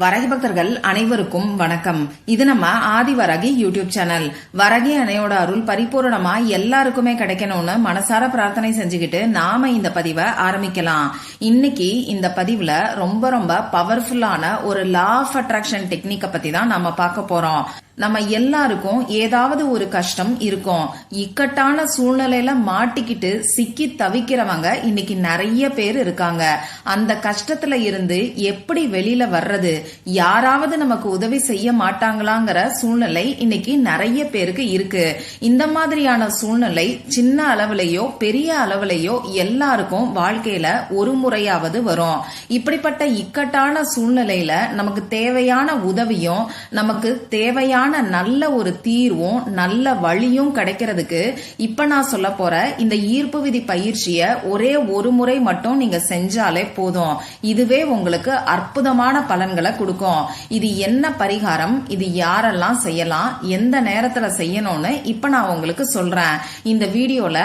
வரகி பக்தர்கள் அனைவருக்கும் வணக்கம். இது நம்ம ஆதிவரகி யூடியூப் சேனல். வரகி அணையோட அருள் பரிபூரணமா எல்லாருக்குமே கிடைக்கணும்னு மனசார பிரார்த்தனை செஞ்சுக்கிட்டு நாம இந்த பதிவை ஆரம்பிக்கலாம். இன்னைக்கு இந்த பதிவுல ரொம்ப பவர்ஃபுல்லான ஒரு லா ஆஃப் அட்ராக்ஷன் டெக்னிக்கை பத்தி தான் நாம பார்க்க போறோம். நம்ம எல்லாருக்கும் ஏதாவது ஒரு கஷ்டம் இருக்கும். இக்கட்டான சூழ்நிலையில மாட்டிக்கிட்டு சிக்கி தவிக்கிறவங்க இன்னைக்கு நிறைய பேர் இருக்காங்க. அந்த கஷ்டத்துல இருந்து எப்படி வெளியில வர்றது, யாராவது நமக்கு உதவி செய்ய மாட்டாங்களாங்கிற சூழ்நிலை இன்னைக்கு நிறைய பேருக்கு இருக்கு. இந்த மாதிரியான சூழ்நிலை சின்ன அளவுலயோ பெரிய அளவுலயோ எல்லாருக்கும் வாழ்க்கையில ஒரு முறையாவது வரும். இப்படிப்பட்ட இக்கட்டான சூழ்நிலையில நமக்கு தேவையான உதவியும் நமக்கு தேவையான நல்ல ஒரு தீர்வும் நல்ல வழியும் கிடைக்கிறதுக்கு இப்ப நான் சொல்ல போற இந்த ஈர்ப்பு விதி பயிற்சிய ஒரே ஒரு முறை மட்டும் நீங்க செஞ்சாலே போதும். இதுவே உங்களுக்கு அற்புதமான பலன்களை கொடுக்கும். இது என்ன பரிகாரம், இது யாரெல்லாம் செய்யலாம், எந்த நேரத்துல செய்யணும்னு இப்ப நான் உங்களுக்கு சொல்றேன். இந்த வீடியோல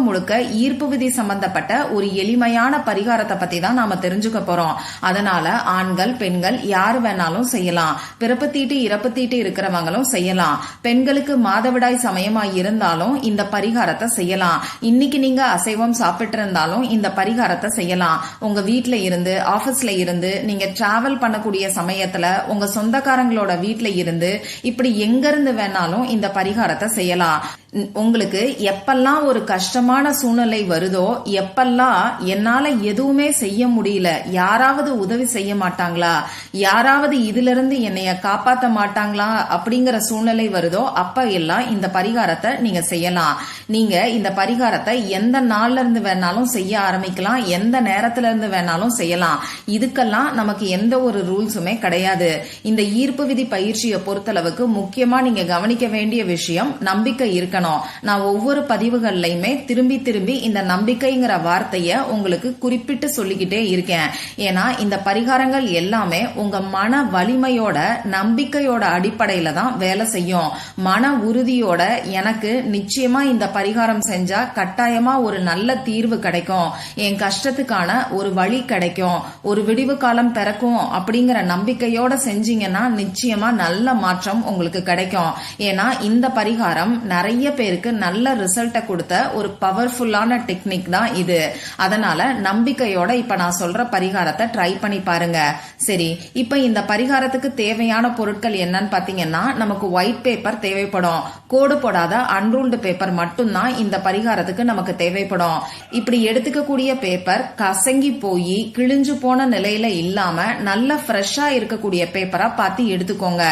முழுக்க ஈர்ப்பு விதி சம்பந்தப்பட்ட ஒரு எளிமையான பரிகாரத்தை பத்தி தான் நாம தெரிஞ்சுக்க போறோம். அதனால ஆண்கள் பெண்கள் யாரு வேணாலும் செய்யலாம். பிறப்பு தீட்டு இறப்பு தீட்டு இருக்கிறவங்களும் செய்யலாம். பெண்களுக்கு மாதவிடாய் சமயமா இருந்தாலும் இந்த பரிகாரத்தை செய்யலாம். இன்னைக்கு நீங்க அசைவம் சாப்பிட்டு இருந்தாலும் இந்த பரிகாரத்தை செய்யலாம். உங்க வீட்ல இருந்து ஆபீஸ்ல இருந்து நீங்க டிராவல் பண்ணக்கூடிய சமயத்துல உங்க சொந்தக்காரங்களோட வீட்ல இருந்து இப்படி எங்க இருந்து வேணாலும் இந்த பரிகாரத்தை செய்யலாம். உங்களுக்கு எப்பெல்லாம் ஒரு கஷ்டமான சூழ்நிலை வருதோ, எப்பெல்லாம் என்னால எதுவுமே செய்ய முடியல, யாராவது உதவி செய்ய மாட்டாங்களா, யாராவது இதுல இருந்து என்னைய காப்பாத்த மாட்டாங்களா அப்படிங்கிற சூழ்நிலை வருதோ அப்ப எல்லாம் இந்த பரிகாரத்தை நீங்க செய்யலாம். நீங்க இந்த பரிகாரத்தை எந்த நாள்ல இருந்து வேணாலும் செய்ய ஆரம்பிக்கலாம், எந்த நேரத்துல இருந்து வேணாலும் செய்யலாம். இதுக்கெல்லாம் நமக்கு எந்த ஒரு ரூல்ஸுமே கிடையாது. இந்த ஈர்ப்பு விதி பயிற்சியை பொறுத்தளவுக்கு முக்கியமா நீங்க கவனிக்க வேண்டிய விஷயம் நம்பிக்கை இருக்கணும். நான் ஒவ்வொரு பதிவுகள்லயுமே திரும்பி இந்த நம்பிக்கைங்கிற வார்த்தைய உங்களுக்கு குறிப்பிட்டு சொல்லிக்கிட்டே இருக்கேன். ஏன்னா இந்த பரிகாரங்கள் எல்லாமே உங்க மன வலிமையோட நம்பிக்கையோட அடிப்படையில தான் வேலை செய்யும். மன உறுதியோட எனக்கு நிச்சயமா இந்த பரிகாரம் செஞ்சா கட்டாயமா ஒரு நல்ல தீர்வு கிடைக்கும், என் கஷ்டத்துக்கான ஒரு வழி கிடைக்கும், ஒரு விடிவு காலம் பிறக்கும் அப்படிங்கிற நம்பிக்கையோட செஞ்சீங்கன்னா நிச்சயமா நல்ல மாற்றம் உங்களுக்கு கிடைக்கும். ஏன்னா இந்த பரிகாரம் நிறைய பேருக்கு நல்ல ரிசல்ட்டை கொடுத்த ஒரு பவர்ஃபுல்லான டெக்னிக் தான் இது. அதனால நம்பிக்கையோட இப்ப நான் சொல்ற பரிகாரத்தை ட்ரை பண்ணி பாருங்க. சரி, இப்ப இந்த பரிகாரத்துக்கு தேவையான பொருட்கள் என்னன்னு பாத்தீங்கன்னா, நமக்கு ஒயிட் பேப்பர் தேவைப்படும். கோடு போடாத அன்ரூல்டு பேப்பர் மட்டும்தான் இந்த பரிகாரத்துக்கு நமக்கு தேவைப்படும். இப்படி எடுத்துக்கக்கூடிய பேப்பர் கசங்கி போய் கிழிஞ்சு போன நிலையில இல்லாம நல்ல ஃப்ரெஷ்ஷா இருக்கக்கூடிய பேப்பரா பார்த்து எடுத்துக்கோங்க.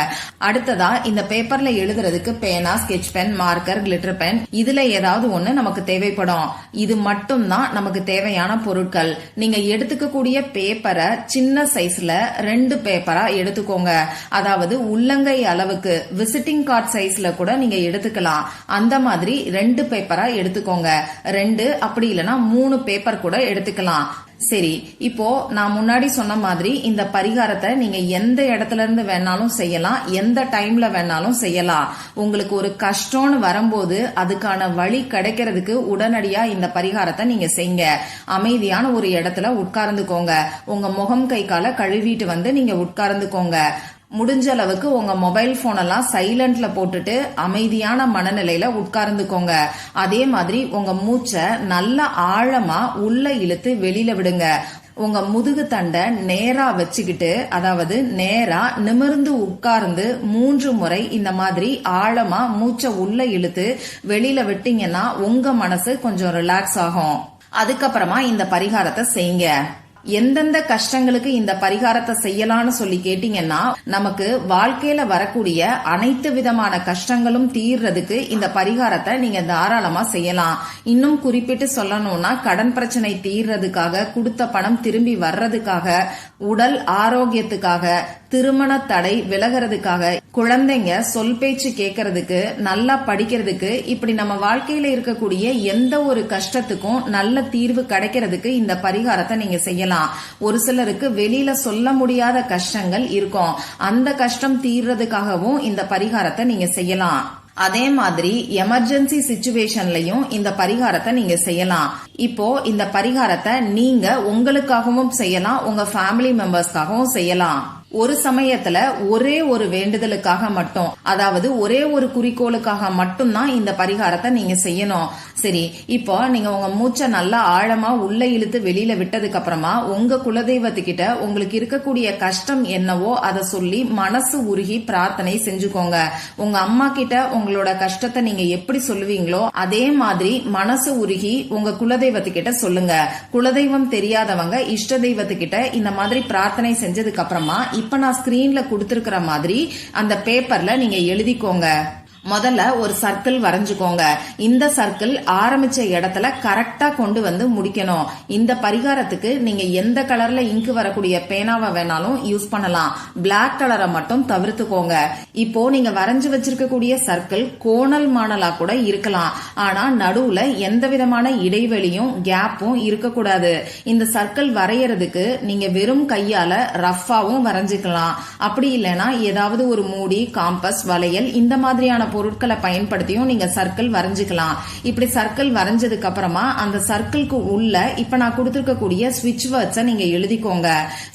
அடுத்ததா இந்த பேப்பர்ல எழுதுறதுக்கு பேனா, sketch pen, marker, glitter pen, இதுல ஏதாவது ஒண்ணு நமக்கு தேவைப்படும். இது மட்டும் தான் நமக்கு தேவையான பொருட்கள். நீங்க எடுத்துக்கக்கூடிய பேப்பரை சின்ன சைஸ்ல 2 பேப்பரா எடுத்துக்கோங்க. அதாவது உள்ளங்கை அளவுக்கு விசிட்டிங் கார்டு சைஸ்ல கூட நீங்க எடுத்துக்கலாம். அந்த மாதிரி 2 பேப்பரா எடுத்துக்கோங்க. 2 அப்படி இல்லைன்னா 3 பேப்பர் கூட எடுத்துக்கலாம். சரி, இப்போ நான் முன்னாடி சொன்ன மாதிரி இந்த பரிகாரத்தை நீங்க எந்த இடத்துல இருந்து வேணாலும் செய்யலாம், எந்த டைம்ல வேணாலும் செய்யலாம். உங்களுக்கு ஒரு கஷ்டம்னு வரும்போது அதுக்கான வழி கிடைக்கிறதுக்கு உடனடியா இந்த பரிகாரத்தை நீங்க செய்யுங்க. அமைதியான ஒரு இடத்துல உட்கார்ந்துக்கோங்க. உங்க முகம் கை காலை கழுவிட்டு வந்து நீங்க உட்கார்ந்துக்கோங்க. முடிஞ்ச அளவுக்கு உங்க மொபைல் போன் எல்லாம் சைலண்ட்ல போட்டுட்டு அமைதியான மனநிலையில உட்கார்ந்துக்கோங்க. அதே மாதிரி உங்க மூச்சை நல்ல ஆழமா உள்ள இழுத்து வெளியில விடுங்க. உங்க முதுகு தண்டை நேரா வச்சுக்கிட்டு, அதாவது நேரா நிமிர்ந்து உட்கார்ந்து 3 முறை இந்த மாதிரி ஆழமா மூச்சை உள்ள இழுத்து வெளியில விட்டீங்கன்னா உங்க மனசு கொஞ்சம் ரிலாக்ஸ் ஆகும். அதுக்கப்புறமா இந்த பரிகாரத்தை செய்யுங்க. எந்தெந்த கஷ்டங்களுக்கு இந்த பரிகாரத்தை செய்யலாம்னு சொல்லி கேட்டீங்கன்னா, நமக்கு வாழ்க்கையில வரக்கூடிய அனைத்து விதமான கஷ்டங்களும் தீர்றதுக்கு இந்த பரிகாரத்தை நீங்க தாராளமா செய்யலாம். இன்னும் குறிப்பிட்டு சொல்லணும்னா, கடன் பிரச்சனை தீர்றதுக்காக, கொடுத்த பணம் திரும்பி வர்றதுக்காக, உடல் ஆரோக்கியத்துக்காக, திருமண தடை விலகிறதுக்காக, குழந்தைங்க சொல் பேச்சு கேட்கறதுக்கு, நல்லா படிக்கிறதுக்கு, இப்படி நம்ம வாழ்க்கையில இருக்கக்கூடிய எந்த ஒரு கஷ்டத்துக்கும் நல்ல தீர்வு கிடைக்கிறதுக்கு இந்த பரிகாரத்தை நீங்க செய்யலாம். ஒரு சிலருக்கு வெளியில சொல்ல முடியாத கஷ்டங்கள் இருக்கும். அந்த கஷ்டம் தீர்றதுக்காகவும் இந்த பரிகாரத்தை நீங்க செய்யலாம். அதே மாதிரி எமர்ஜென்சி சிச்சுவேஷன்லயும் இந்த பரிகாரத்தை நீங்க செய்யலாம். இப்போ இந்த பரிகாரத்தை நீங்க உங்களுக்காகவும் செய்யலாம், உங்க ஃபேமிலி மெம்பர்ஸ்க்காகவும் செய்யலாம். ஒரு சமயத்துல ஒரே ஒரு வேண்டுதலுக்காக மட்டும், அதாவது ஒரே ஒரு குறிக்கோளுக்காக மட்டும்தான் இந்த பரிகாரத்தை நீங்க செய்யணும். சரி, இப்போ நீங்க உங்க மூச்சை நல்லா ஆழமா உள்ள இழுத்து வெளியில விட்டதுக்கு அப்புறமா உங்க குலதெய்வத்துக்கிட்ட உங்களுக்கு இருக்கக்கூடிய கஷ்டம் என்னவோ அதை சொல்லி மனசு உருகி பிரார்த்தனை செஞ்சுக்கோங்க. உங்க அம்மா கிட்ட உங்களோட கஷ்டத்தை நீங்க எப்படி சொல்லுவீங்களோ அதே மாதிரி மனசு உருகி உங்க குலதெய்வத்துக்கிட்ட சொல்லுங்க. குலதெய்வம் தெரியாதவங்க இஷ்ட தெய்வத்துக்கிட்ட இந்த மாதிரி பிரார்த்தனை செஞ்சதுக்கு அப்புறமா இப்ப நான் ஸ்கிரீன்ல கொடுத்திருக்கிற மாதிரி அந்த பேப்பர்ல நீங்க எழுதிக்கோங்க. முதல்ல ஒரு சர்க்கிள் வரைஞ்சுக்கோங்க. இந்த சர்க்கிள் ஆரம்பிச்ச இடத்துல கரெக்டா கொண்டு வந்து முடிக்கணும். இந்த பரிகாரத்துக்கு நீங்க எந்த கலர்ல இங்கு வரக்கூடிய பேனாவை வேணாலும் யூஸ் பண்ணலாம். பிளாக் கலரை மட்டும் தவிர்த்துக்கோங்க. இப்போ நீங்க வரைஞ்சு வச்சிருக்கக்கூடிய சர்க்கிள் கோணல் மாணலா கூட இருக்கலாம். ஆனா நடுவுல எந்த விதமான இடைவெளியும் கேப்பும் இருக்கக்கூடாது. இந்த சர்க்கிள் வரையறதுக்கு நீங்க வெறும் கையால ரஃபாவும் வரைஞ்சுக்கலாம். அப்படி இல்லைன்னா ஏதாவது ஒரு மூடி, காம்பஸ், வளையல் இந்த மாதிரியான பொருட்களை பயன்படுத்தியும் நீங்க சர்க்கிள் வரைஞ்சுக்கலாம். இப்படி சர்க்கிள் வரைஞ்சதுக்கு அப்புறமா அந்த சர்க்கிள்க்கு உள்ள இப்ப நான் கொடுத்திருக்கக்கூடிய ஸ்விட்ச் வேர்ட்ஸை நீங்க எழுதிக்கோங்க.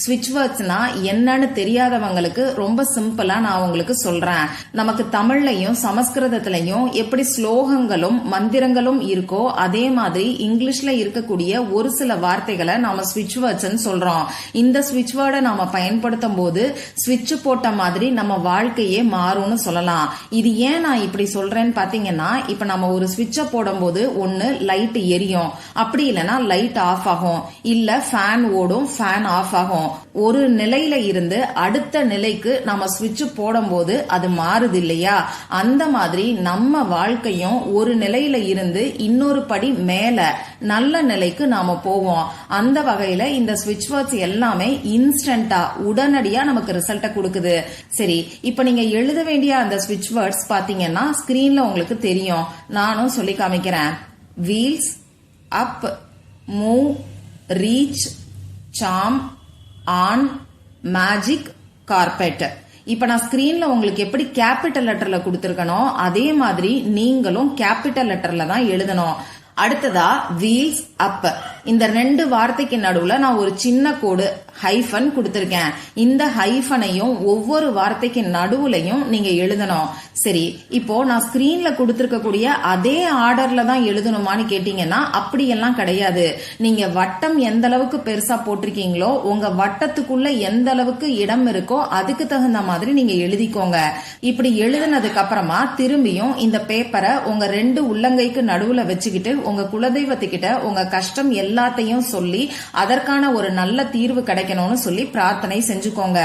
ஸ்விட்ச் வேர்ட்ஸ்னா என்னன்னு தெரியாதவங்களுக்கு ரொம்ப சிம்பிளா நான் உங்களுக்கு சொல்றேன். நமக்கு தமிழ்லையும் சமஸ்கிருதத்திலையும் எப்படி ஸ்லோகங்களும் மந்திரங்களும் இருக்கோ அதே மாதிரி இங்கிலீஷ்ல இருக்கக்கூடிய ஒரு சில வார்த்தைகளை நாம ஸ்விட்ச் வேர்ட்ஸ் சொல்றோம். இந்த ஸ்விட்ச் வேர்டை நாம பயன்படுத்தும் போது ஸ்விட்ச் போட்ட மாதிரி நம்ம வாழ்க்கையே மாறும்னு சொல்லலாம். இது ஏன் நான் இப்படி சொல்றேன்னு பாத்தீங்கன்னா, இப்ப நம்ம ஒரு ஸ்விட்ச போடும் போது ஒன்னு லைட் எரியும், அப்படி இல்லைன்னா லைட் ஆஃப் ஆகும், இல்ல ஃபேன் ஓடும், ஃபேன் ஆஃப் ஆகும். ஒரு நிலையில இருந்து அடுத்த நிலைக்கு நம்ம ஸ்விட்ச் போடும் போது அது மாறுது இல்லையா? அந்த மாதிரி நம்ம வாழ்க்கையும் ஒரு நிலையில இருந்து இன்னொரு படி மேல நல்ல நிலைக்கு நாம போவோம். அந்த வகையில இந்த ஸ்விட்ச் வேர்ட்ஸ் எல்லாமே இன்ஸ்டன்டா உடனடியா நமக்கு ரிசல்ட்ட கொடுக்குது. சரி, இப்ப நீங்க எழுத வேண்டிய அந்த ஸ்விட்ச் வேர்ட்ஸ் பாத்தீங்கன்னா ஸ்கிரீன்ல உங்களுக்கு தெரியும். நானும் சொல்லி காமிக்கிறேன். Wheels, up, move, reach, some, on, magic, carpet. இப்ப நான் ஸ்கிரீன்ல உங்களுக்கு எப்படி கேபிட்டல் லெட்டர்ல கொடுத்திருக்கனோ அதே மாதிரி நீங்களும் கேபிட்டல் லெட்டர்ல தான் எழுதணும். அடுத்ததா வீல்ஸ் அப், இந்த ரெண்டு வார்த்தைக்கு நடுவுல நான் ஒரு சின்ன கோடு ஹைஃபன் கொடுத்திருக்கேன். இந்த ஹைஃபனையும் ஒவ்வொரு வார்த்தைக்கு நடுவுலையும் நீங்க எழுதணும். சரி, இப்போ நான் ஸ்கிரீன்ல கொடுத்திருக்கக்கூடிய அதே ஆர்டர்ல தான் எழுதணுமான்னு கேட்டீங்கன்னா அப்படியெல்லாம் கிடையாது. நீங்க வட்டம் எந்த அளவுக்கு பெருசா போட்டிருக்கீங்களோ உங்க வட்டத்துக்குள்ள எந்த அளவுக்கு இடம் இருக்கோ அதுக்கு தகுந்த மாதிரி நீங்க எழுதிக்கோங்க. இப்படி எழுதினதுக்கு அப்புறமா திரும்பியும் இந்த பேப்பரை உங்க ரெண்டு உள்ளங்கைக்கு நடுவுல வச்சுக்கிட்டு உங்க குலதெய்வத்துக்கிட்ட உங்க கஷ்டம் எல்லாத்தையும் சொல்லி அதற்கான ஒரு நல்ல தீர்வு கிடைக்கணும்னு சொல்லி பிரார்த்தனை செஞ்சுக்கோங்க.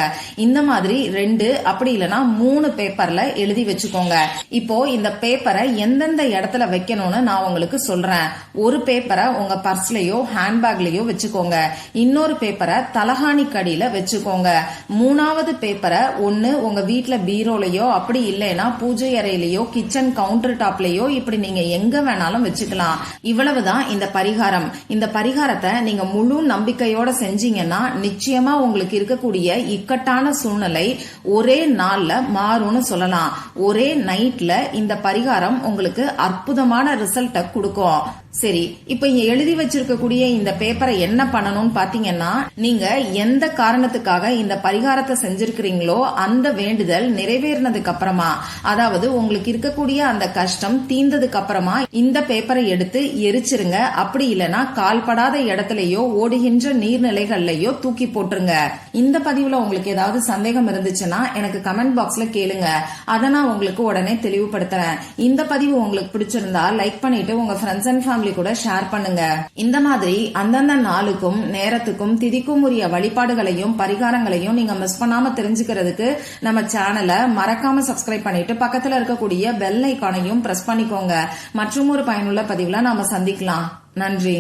இந்த மாதிரி 2 அப்படி இல்லைன்னா 3 பேப்பர்ல எழுதி வச்சுக்கோங்க. இப்போ இந்த பேப்பரை எந்தெந்த இடத்துல வைக்கணும்னு நான் உங்களுக்கு சொல்றேன். ஒரு பேப்பரை உங்க பர்ஸ்லயோ ஹேண்ட்பேக்லயோ வச்சுக்கோங்க. இன்னொரு பேப்பரை தலகாணி கடியில வச்சுக்கோங்க. 3வது பேப்பரை ஒன்னு உங்க வீட்டுல பீரோலையோ அப்படி இல்லைன்னா பூஜை அறையிலயோ கிச்சன் கவுண்டர் டாப்லயோ இப்படி நீங்க எங்க வேணாலும் வச்சுக்கலாம். இவ்வளவுதான் இந்த பரிகாரம். இந்த பரிகாரத்தை நீங்க முழு நம்பிக்கையோட செஞ்சீங்கன்னா நிச்சயமா உங்களுக்கு இருக்கக்கூடிய இக்கட்டான சூழ்நிலை ஒரே நாள்ல மாறும்னு சொல்லலாம். ஒரே நைட்ல இந்த பரிகாரம் உங்களுக்கு அற்புதமான ரிசல்ட்ட கொடுக்கும். சரி, இப்ப இங்க எழுதி வச்சிருக்கக்கூடிய இந்த பேப்பரை என்ன பண்ணணும்னு பாத்தீங்கன்னா, நீங்க எந்த காரணத்துக்காக இந்த பரிகாரத்தை செஞ்சிருக்கிறீங்களோ அந்த வேண்டுதல் நிறைவேறினதுக்கு அப்புறமா, அதாவது உங்களுக்கு இருக்கக்கூடிய அந்த கஷ்டம் தீர்ந்ததுக்கு அப்புறமா இந்த பேப்பரை எடுத்து எரிச்சிருங்க. அப்படி இல்லைன்னா கால்படாத இடத்துலயோ ஓடுகின்ற நீர்நிலைகள்லயோ தூக்கி போட்டுருங்க. இந்த பதிவுல உங்களுக்கு ஏதாவது சந்தேகம் இருந்துச்சுன்னா எனக்கு கமெண்ட் பாக்ஸ்ல கேளுங்க. அதை நான் உங்களுக்கு உடனே தெளிவுபடுத்துறேன். இந்த பதிவு உங்களுக்கு பிடிச்சிருந்தா லைக் பண்ணிட்டு உங்க ஃப்ரெண்ட்ஸ் அண்ட் ஃபேமிலி கூட ஷேர் பண்ணுங்க. இந்த மாதிரி அந்தந்த நாளுக்கும் நேரத்துக்கும் திதிக்கும் உரிய வழிபாடுகளையும் பரிகாரங்களையும் நீங்க மிஸ் பண்ணாம தெரிஞ்சுக்கிறதுக்கு நம்ம சேனலை மறக்காம சப்ஸ்கிரைப் பண்ணிட்டு பக்கத்துல இருக்கக்கூடிய பெல் ஐகானையும் பிரஸ் பண்ணிக்கோங்க. மற்றும் ஒரு பயனுள்ள பதிவுல நாம சந்திக்கலாம். நன்றி.